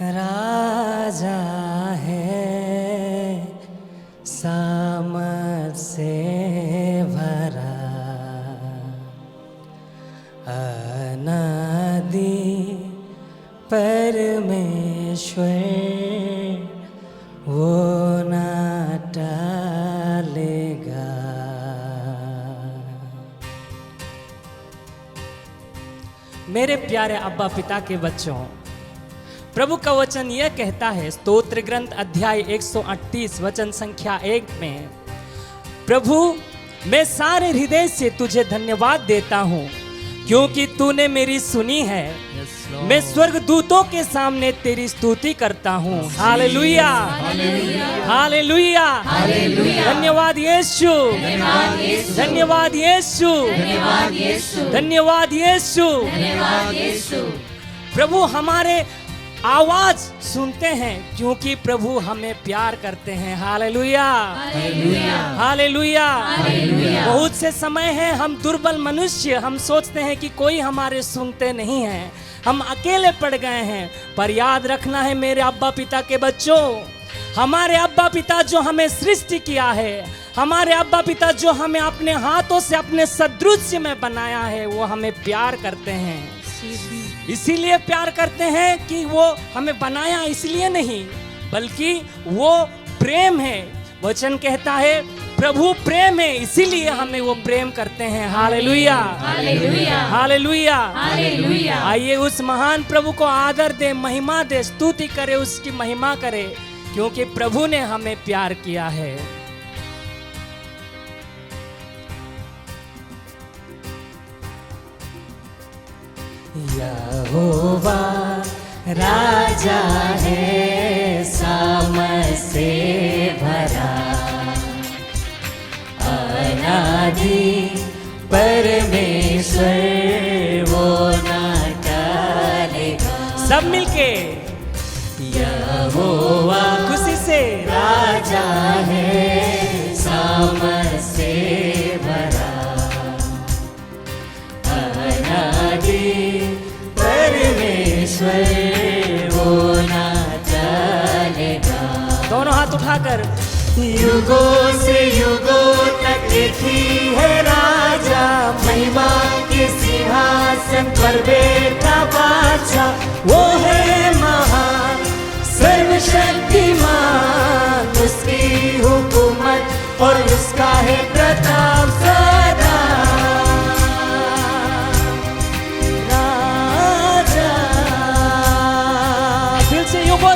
राजा है सामर्थ से भरा, अनादि परमेश्वर वो न टालेगा। मेरे प्यारे अब्बा पिता के बच्चों, प्रभु का वचन यह कहता है स्तोत्र ग्रंथ अध्याय 138 वचन संख्या 1 में, प्रभु मैं सारे हृदय से तुझे धन्यवाद देता हूँ क्योंकि तूने मेरी सुनी है। मैं स्वर्ग दूतों के सामने तेरी स्तुति करता हूँ। हालेलुया, हालेलुया, धन्यवाद यीशु, धन्यवाद यीशु, धन्यवाद यीशु। प्रभु हमारे आवाज सुनते हैं क्योंकि प्रभु हमें प्यार करते हैं। Hallelujah, hallelujah. बहुत से समय है हम दुर्बल मनुष्य, हम सोचते हैं कि कोई हमारे सुनते नहीं है, हम अकेले पड़ गए हैं। पर याद रखना है मेरे अब्बा पिता के बच्चों, हमारे अब्बा पिता जो हमें सृष्टि किया है, हमारे अब्बा पिता जो हमें अपने हाथों से अपने सदृश्य में बनाया है, वो हमें प्यार करते हैं। इसीलिए प्यार करते हैं कि वो हमें बनाया इसलिए नहीं, बल्कि वो प्रेम है। वचन कहता है प्रभु प्रेम है, इसीलिए हमें वो प्रेम करते हैं। Hallelujah, hallelujah, hallelujah, hallelujah. आइए उस महान प्रभु को आदर दे, महिमा दे, स्तुति करे, उसकी महिमा करे, क्योंकि प्रभु ने हमें प्यार किया है। यहोवा राजा है सामर्थ से भरा, अनादि परमेश्वर वो न टालेगा। सब मिलके यहोवा खुशी से राजा है सामर्थ से भरा, अनादि परमेश्वर वो न टालेगा। दोनों हाथ उठाकर युगों से युगों तक ही है राजा, महिमा के सिंहासन पर बैठा बादशाह। वो है महान सर्वशक्तिमान, उसकी हुकूमत और उसका है प्रताप सदा। राजा दिल से युगों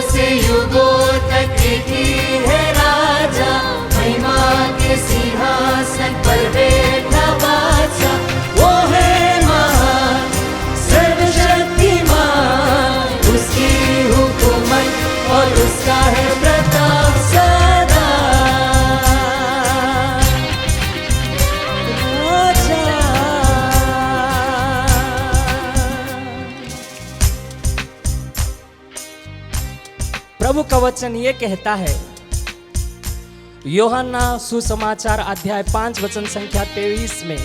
से युगों तक की है राजा, महिमा के सिंहासन पर बैठा बादशाह। वो है महान सर्वशक्तिमान, उसकी हुकूमत और उसका है प्रताप सदा। प्रभु का वचन ये कहता है यूहन्ना सुसमाचार अध्याय 5 वचन संख्या 23 में,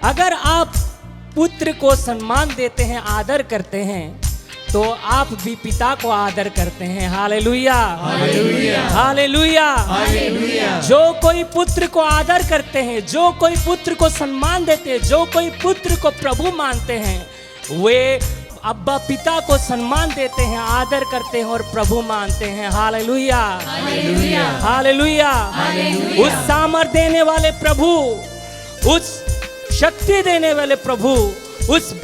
अगर आप पुत्र को सम्मान देते हैं, आदर करते हैं, तो आप भी पिता को आदर करते हैं। Hallelujah, hallelujah, hallelujah, hallelujah. जो कोई पुत्र को आदर करते हैं, जो कोई पुत्र को सम्मान देते हैं, जो कोई पुत्र को प्रभु मानते हैं, वे अब्बा पिता को सम्मान देते हैं, आदर करते हैं और प्रभु मानते हैं। Hallelujah, hallelujah, hallelujah. उस सामर्थ देने वाले प्रभु, उस शक्ति देने वाले प्रभु, उस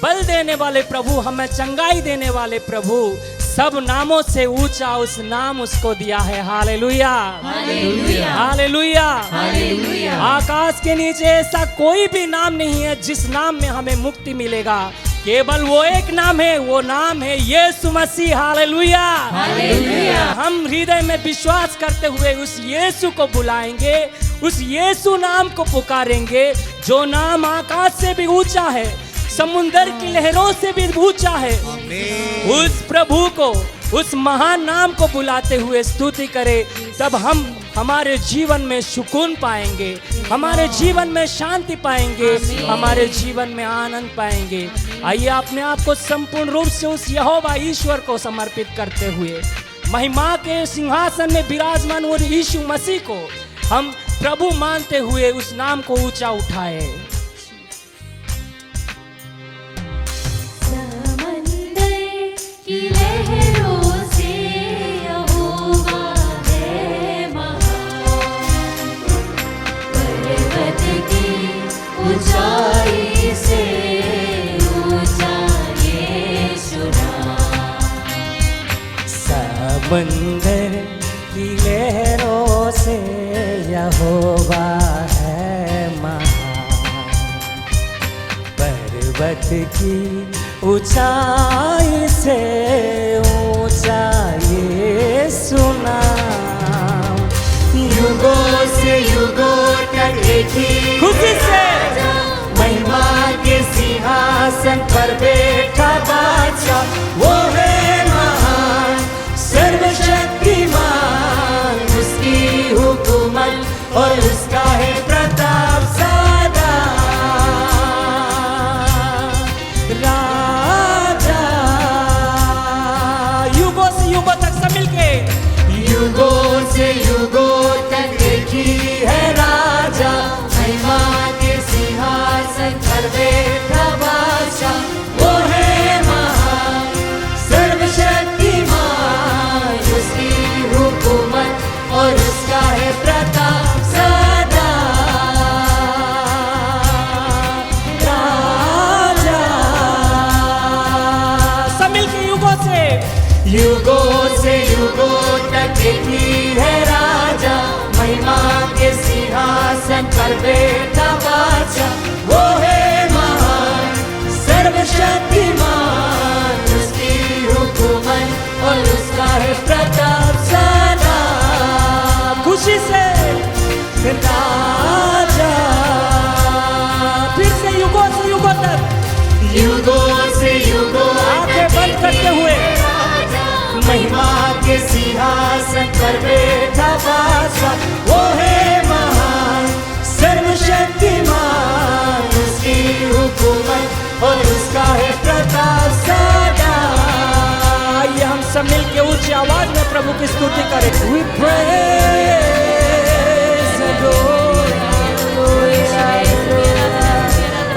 बल देने वाले प्रभु, हमें चंगाई देने वाले प्रभु, सब नामों से ऊंचा उस नाम उसको दिया है। Hallelujah, hallelujah, hallelujah, hallelujah. आकाश के नीचे ऐसा कोई भी नाम नहीं है जिस नाम में हमें मुक्ति मिलेगा, केवल वो एक नाम है, वो नाम है यीशु मसीह। Hallelujah, hallelujah. हम हृदय में विश्वास करते हुए उस यीशु को बुलाएंगे, उस यीशु नाम को पुकारेंगे, जो नाम आकाश से भी ऊंचा है, समुंदर की लहरों से भी ऊंचा है। उस प्रभु को, उस महान नाम को बुलाते हुए स्तुति करें, तब हम हमारे जीवन में सुकून पाएंगे, हमारे जीवन में शांति पाएंगे, हमारे जीवन में आनंद पाएंगे। आइए अपने आप को संपूर्ण रूप से उस यहोवा ईश्वर को समर्पित करते हुए महिमा के सिंहासन में विराजमान और यीशु मसीह को हम प्रभु मानते हुए उस नाम को ऊंचा उठाए। ऊंचाई से ऊंचा यीशु नाम। समंदर की लहरों से यहोवा है महान, पर्वत की ऊंचाई से ऊंचा यीशु नाम। युगों से युगों तक एक ही खुशी से महिमा के सिंहासन पर बैठा बादशाह, वो है महान सर्वशक्तिमान। उसकी हुकूमत और उसका है प्रताप सदा। राजा युगों से युगों तक सब मिलके, युगों से युगों तक एक ही है राजा, महिमा के सिंहासन पर बैठा बादशाह, वो है महान सर्वशक्तिमान। उसकी हुकूमत और उसका है प्रताप सदा। राजा सब मिलके युगों से युगों तक एक ही है राजा, महिमा के सिंहासन पर बैठा बादशाह, वो है महान सर्वशक्तिमान। उसकी हुकूमत और उसका है प्रताप सदा। खुशी से राजा फिर से युगों तक, युगों से युगों आंखें बंद करते हुए महिमा के सिंहासन पर बैठा बादशाह, वो है महान सर्वशक्तिमान। उसकी हुकूमत और उसका है प्रताप सदा। आइए हम सब मिलके ऊंची आवाज में प्रभु की स्तुति करें। We praise the Lord,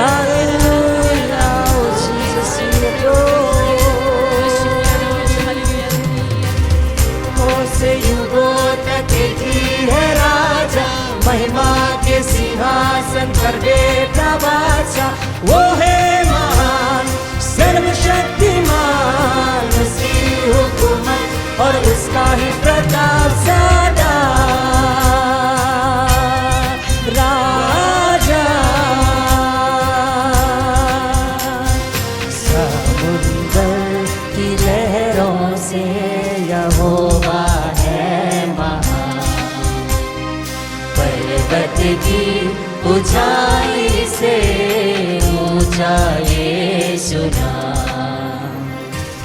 hallelujah, oh Jesus, we adore you. से युगों तक एक ही है राजा, महिमा के सिंहासन पर बैठा बादशाह, वो है महान सर्वशक्तिमान। उसकी हुकूमत और उसका है प्रताप सदा। राजा समुंदर की लहरों से यहोवा है महान, पर्वत की ऊंचाई से ऊंचा यीशु नाम।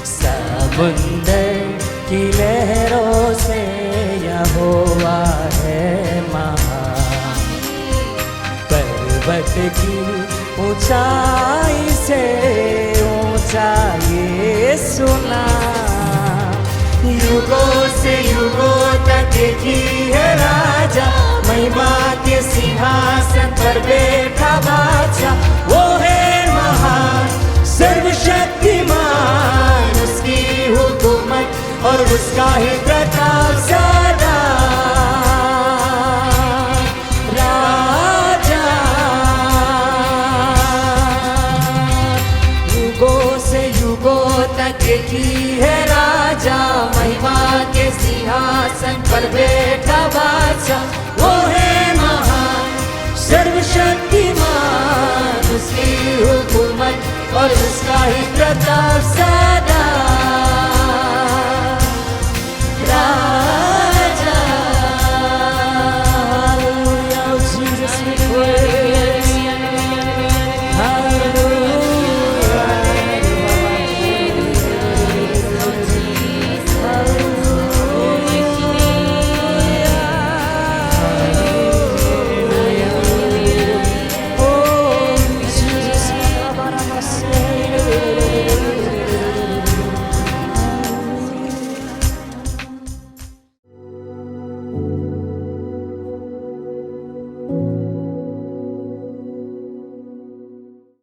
समुंदर की लहरों से यहोवा है महान, पर्वत की ऊंचाई से ऊंचा यीशु नाम। युगों से युगों तक एक ही है राजा, महिमा के सिंहासन पर बैठा बादशाह, वो है महान सर्वशक्तिमान। उसकी हुकूमत और उसका है प्रताप सदा। राजा युगों से युगों तक एक ही है राजा, महिमा के सिंहासन पर बैठा बादशाह, वो है महान सर्वशक्तिमान। उसकी हुकूमत